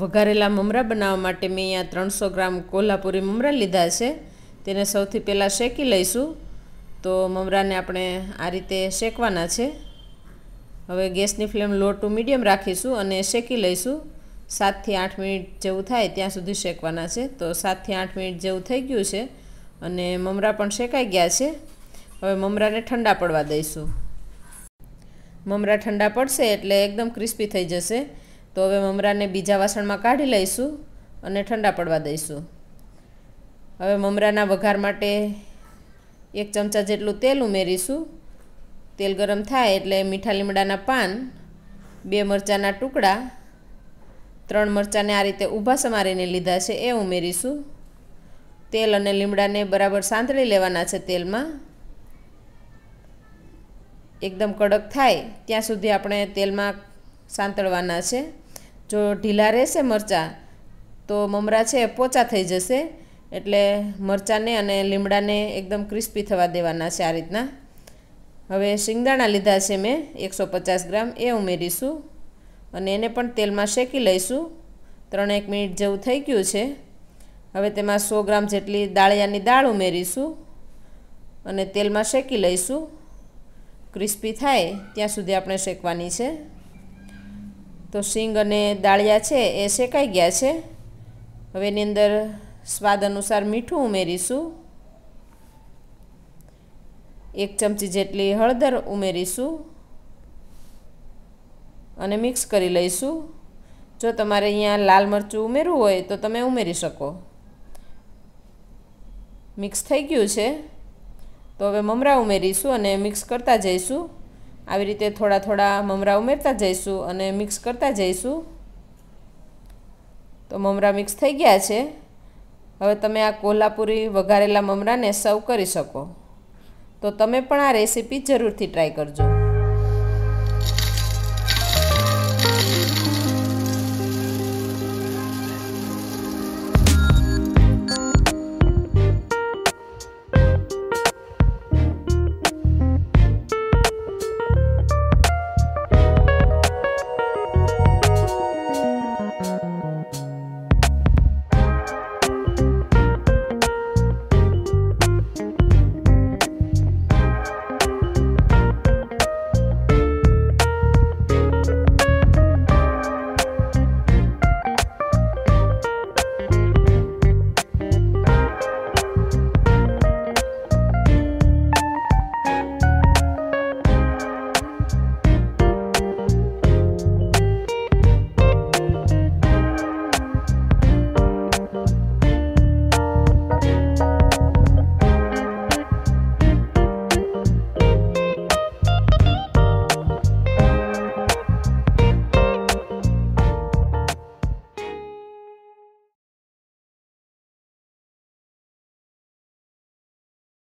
વઘારેલા મમરા બનાવવા માટે મેં અહીંયા 300 ગ્રામ કોલ્હાપુરી મમરા લીધા છે। તેને સૌથી પહેલાં શેકી લઈશું। તો મમરાને આપણે આ રીતે શેકવાના છે। હવે ગેસની ફ્લેમ લો ટુ મીડિયમ રાખીશું અને શેકી લઈશું। 7 થી 8 મિનિટ જેવું થાય ત્યાં સુધી શેકવાના છે। તો 7 થી 8 મિનિટ જેવું થઈ ગયું છે અને મમરા પણ શેકાઈ ગયા છે। હવે મમરાને ઠંડા પડવા દઈશું। મમરા ઠંડા પડશે એટલે એકદમ ક્રિસ્પી થઈ જશે। તો હવે મમરાને બીજા વાસણમાં કાઢી લઈશું અને ઠંડા પડવા દઈશું। હવે મમરાના વઘાર માટે 1 ચમચા જેટલું તેલ ઉમેરીશું। તેલ ગરમ થાય એટલે મીઠા લીમડાના પાન, 2 મરચાંના ટુકડા, 3 મરચાંને આ રીતે ઊભા સમારીને લીધા છે એ ઉમેરીશું। તેલ અને લીમડાને બરાબર સાંતળી લેવાના છે તેલમાં। એકદમ કડક થાય ત્યાં સુધી આપણે તેલમાં સાંતળવાના છે। જો ઢીલા રહેશે મરચાં તો મમરા છે પોચા થઈ જશે, એટલે મરચાંને અને લીમડાને એકદમ ક્રિસ્પી થવા દેવાના છે આ રીતના। હવે શિંગદાણા લીધા છે મેં 150 ગ્રામ, એ ઉમેરીશું અને એને પણ તેલમાં શેકી લઈશું। 3-1 મિનિટ જેવું થઈ ગયું છે। હવે તેમાં 100 ગ્રામ જેટલી દાળિયાની દાળ ઉમેરીશું અને તેલમાં શેકી લઈશું। ક્રિસ્પી થાય ત્યાં સુધી આપણે શેકવાની છે। તો શીંગ અને દાળિયા છે એ શેકાઈ ગયા છે। હવે એની અંદર સ્વાદ અનુસાર મીઠું ઉમેરીશું, 1 ચમચી જેટલી હળદર ઉમેરીશું અને મિક્સ કરી લઈશું। જો તમારે અહીંયા લાલ મરચું ઉમેરવું હોય તો તમે ઉમેરી શકો। મિક્સ થઈ ગયું છે તો હવે મમરા ઉમેરીશું અને મિક્સ કરતા જઈશું। આવી રીતે થોડા થોડા મમરા ઉમેરતા જઈશું અને મિક્સ કરતા જઈશું। તો મમરા મિક્સ થઈ ગયા છે। હવે તમે આ કોલ્હાપુરી વઘારેલા મમરાને સર્વ કરી શકો। તો તમે પણ આ રેસીપી જરૂરથી ટ્રાય કરજો।